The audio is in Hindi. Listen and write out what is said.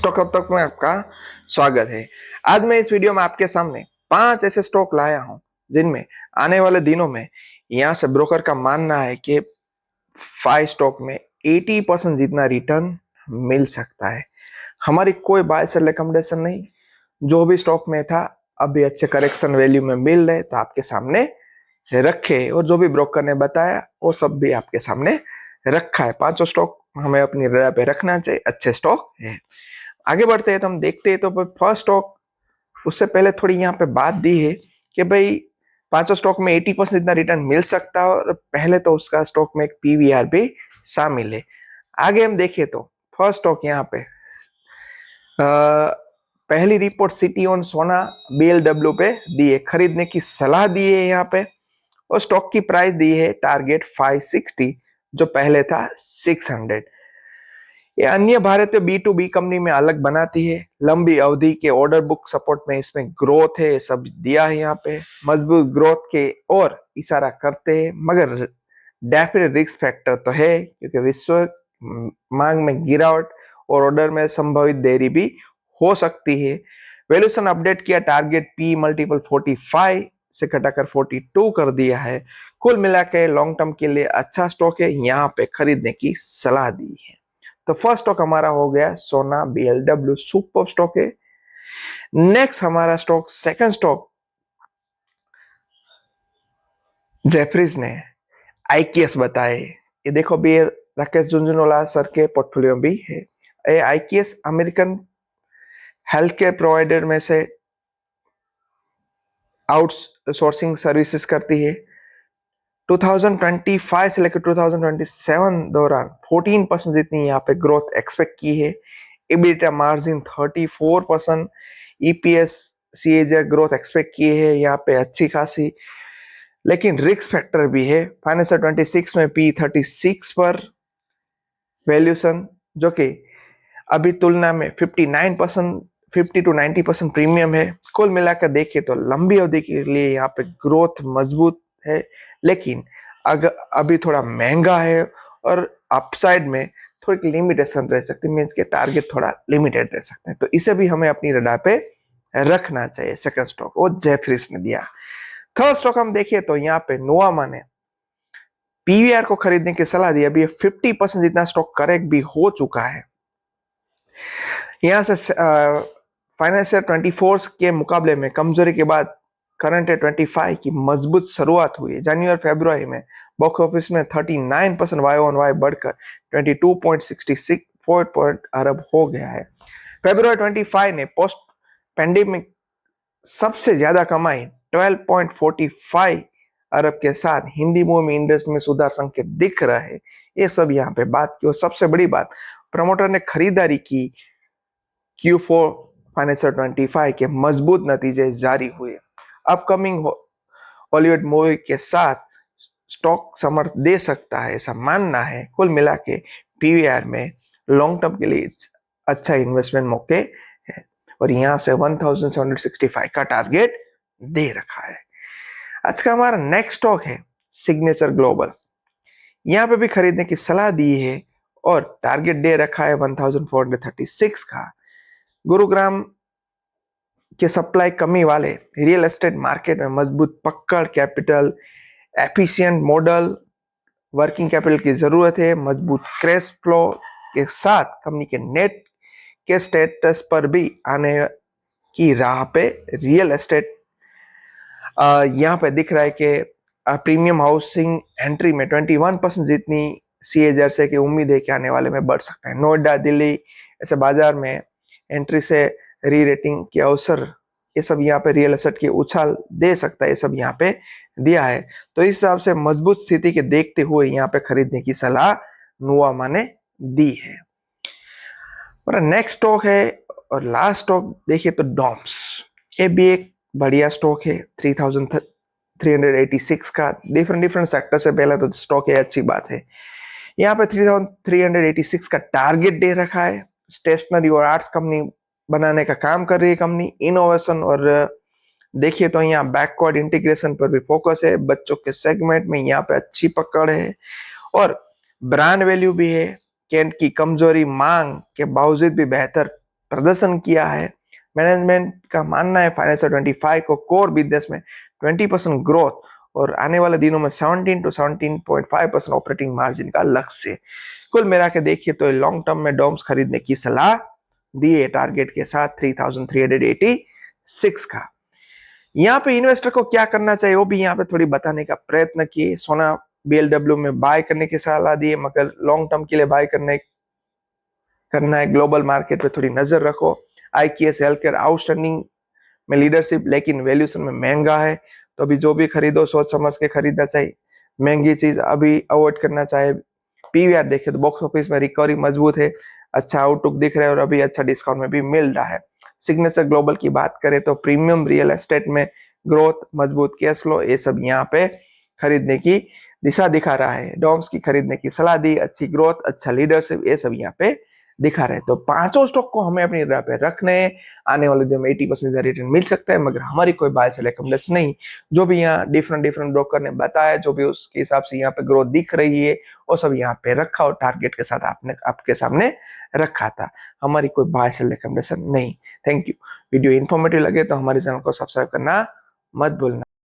स्टॉक अब तक में आपका स्वागत है। आज मैं इस वीडियो में आपके सामने 5 ऐसे स्टॉक लाया हूं जिनमें आने वाले दिनों में यहां से ब्रोकर का मानना है कि 5 स्टॉक में 80% जितना रिटर्न मिल सकता है। हमारी कोई बाय सेल रिकमेंडेशन नहीं, जो भी स्टॉक में था अभी अच्छे करेक्शन वैल्यू में मिल रहे तो आपके सामने रखे, और जो भी ब्रोकर ने बताया वो सब भी आपके सामने रखा है। 5 स्टॉक हमें अपनी रडार पे रखना चाहिए, अच्छे स्टॉक है। आगे बढ़ते हैं तो हम देखते हैं तो फर्स्ट स्टॉक, उससे पहले थोड़ी यहाँ पे बात दी है कि भाई 5 स्टॉक में 80% इतना रिटर्न मिल सकता है, और पहले तो उसका स्टॉक में एक पीवीआर भी शामिल है। आगे हम देखें तो फर्स्ट स्टॉक यहाँ पे पहली रिपोर्ट सिटी ऑन सोना बीएलडब्ल्यू पे दी है, खरीदने की सलाह दी है यहाँ पे, और स्टॉक की प्राइस दी है टारगेट 560, जो पहले था 600। ये अन्य भारतीय B2B कंपनी में अलग बनाती है। लंबी अवधि के ऑर्डर बुक सपोर्ट में इसमें ग्रोथ है, सब दिया है यहाँ पे, मजबूत ग्रोथ के और इशारा करते हैं, मगर डेफिनेट रिस्क फैक्टर तो है क्योंकि विश्व मांग में गिरावट और ऑर्डर में संभावित देरी भी हो सकती है। वैल्यूएशन अपडेट किया, टारगेट पी मल्टीपल 45 से घटाकर 42 कर दिया है। कुल मिला के लॉन्ग टर्म के लिए अच्छा स्टॉक है, यहाँ पे खरीदने की सलाह दी है। तो फर्स्ट स्टॉक हमारा हो गया सोना बीएलडब्ल्यू, सुपर स्टॉक है। नेक्स्ट हमारा स्टॉक, सेकंड स्टॉक, जेफरीज ने आईकेएस बताए। ये देखो भी राकेश झुंझुनवाला सर के पोर्टफोलियो भी है। ये IKS American health care provider में से आउटसोर्सिंग सर्विसेज करती है। 2025 से लेकर 2027 दौरान 14% जितनी यहाँ पे ग्रोथ एक्सपेक्ट की है। EBITDA margin 34%, EPS CAGR growth expect की है यहाँ पे अच्छी खासी, लेकिन रिस्क फैक्टर भी है। फाइनेंशियल 26 में P36 पर वैल्यूएशन, जो कि अभी तुलना में 59%, 50 to 90% प्रीमियम है। कुल मिलाकर देखें तो लंबी अवधि के लिए यहाँ पे ग्रोथ मजबूत है, लेकिन अगर अभी थोड़ा महंगा है और अपसाइड में थोड़ी लिमिटेशन रह सकती है, मीन्स के टारगेट थोड़ा लिमिटेड रह सकते हैं, तो इसे भी हमें अपनी रडार पे रखना चाहिए। सेकंड स्टॉक वो जेफरीज ने दिया। थर्ड स्टॉक हम देखें तो यहाँ पे नोवामा ने पीवीआर को खरीदने की सलाह दी। अभी 50% जितना स्टॉक करेक्ट भी हो चुका है। यहाँ से फाइनेंशियल 24 के मुकाबले में कमजोरी के बाद करंट 25 की मजबूत शुरुआत हुई है। जनवरी फरवरी में बॉक्स ऑफिस में 39% वाई ऑन वाई बढ़कर 22.66 अरब हो गया है। फरवरी 25 ने पोस्ट पेंडेमिक सबसे ज्यादा कमाई 12.45 अरब के साथ हिंदी मूवी इंडस्ट्री में सुधार संकेत दिख रहा है। ये सब यहाँ पे बात की, और सबसे बड़ी बात, प्रमोटर ने खरीदारी की। Q4 फाइनेंशियल 25 के मजबूत नतीजे जारी हुए। अपकमिंग हॉलीवुड मूवी के साथ स्टॉक समर्थ दे सकता है, ऐसा मानना है। कुल मिला के पीवीआर में लॉन्ग टर्म के लिए अच्छा इन्वेस्टमेंट मौके है, और यहाँ से 1765 का टारगेट दे रखा है। आज का हमारा नेक्स्ट स्टॉक है सिग्नेचर ग्लोबल। यहाँ पे भी खरीदने की सलाह दी है और टारगेट दे रखा है 1436 का। गुरुग्राम के सप्लाई कमी वाले रियल एस्टेट मार्केट में मजबूत पकड़, capital efficient model, working capital की जरूरत है, मजबूत कैश फ्लो के साथ कंपनी के नेट के स्टेटस पर भी आने की राह पे रियल एस्टेट यहाँ पे दिख रहा है कि प्रीमियम हाउसिंग एंट्री में 21% जितनी सीएजर से की उम्मीद है कि आने वाले में बढ़ सकता है। नोएडा, दिल्ली ऐसे बाजार में एंट्री से री रेटिंग के अवसर, ये सब यहाँ पे रियल एस्टेट की उछाल दे सकता है, ये सब यहाँ पे दिया है। तो इस हिसाब से मजबूत स्थिति के देखते हुए यहाँ पे खरीदने की सलाह नोवामा ने दी है। और नेक्स्ट स्टॉक है और लास्ट स्टॉक देखिए तो डॉम्स, ये भी एक बढ़िया स्टॉक है 3386 का। डिफरेंट सेक्टर से पहला तो स्टॉक है, अच्छी बात है। यहाँ पे 3386 का टारगेट दे रखा है। स्टेशनरी और आर्ट्स कंपनी बनाने का काम कर रही है कंपनी। इनोवेशन और देखिए तो यहाँ बैकवर्ड इंटीग्रेशन पर भी फोकस है। बच्चों के सेगमेंट में यहाँ पे अच्छी पकड़ है, और ब्रांड वैल्यू भी है। कैंट की कमजोरी मांग के बावजूद भी बेहतर प्रदर्शन किया है। मैनेजमेंट का मानना है फाइनेंशियल 25 को कोर बिजनेस में 20% ग्रोथ और आने वाले दिनों में 17 to 17.5% ऑपरेटिंग मार्जिन का लक्ष्य। कुल मिला के देखिए तो लॉन्ग टर्म में डॉम्स खरीदने की सलाह दी है टारगेट के साथ 3386 का। यहाँ पे इन्वेस्टर को क्या करना चाहिए वो भी यहाँ पे थोड़ी बताने का प्रयत्न किए। सोना BLW में बाय करने की सलाह दी है, मगर लॉन्ग टर्म के लिए बाय करना है। ग्लोबल मार्केट पे थोड़ी नजर रखो। IKS हेल्थकेयर आउटस्टैंडिंग में लीडरशिप, लेकिन वैल्यूएशन में महंगा है, तो अभी जो भी खरीदो सोच समझ के खरीदना चाहिए। महंगी चीज अभी अवॉइड करना चाहिए। PVR देखे तो बॉक्स ऑफिस में रिकवरी मजबूत है, अच्छा आउटलुक दिख रहा है और अभी अच्छा डिस्काउंट में भी मिल रहा है। सिग्नेचर ग्लोबल की बात करें तो प्रीमियम रियल एस्टेट में ग्रोथ, मजबूत कैश फ्लो, ये सब यहाँ पे खरीदने की दिशा दिखा रहा है। डॉम्स की खरीदने की सलाह दी, अच्छी ग्रोथ, अच्छा लीडरशिप, ये सब यहाँ पे दिखा रहे हैं। तो पांचों स्टॉक को हमें अपनी राह पे रखने हैं। आने वाले दिन में 80% रिटर्न मिल सकता है, मगर हमारी कोई बाय सेल रिकमेंडेशन नहीं। जो भी यहाँ डिफरेंट ब्रोकर ने बताया, जो भी उसके हिसाब से यहाँ पे ग्रोथ दिख रही है, वो सब यहाँ पे रखा और टारगेट के साथ आपने आपके सामने रखा था। हमारी कोई बाय सेल रिकमेंडेशन नहीं। Thank you. वीडियो इन्फॉर्मेटिव लगे तो हमारे चैनल को सब्सक्राइब करना मत भूलना।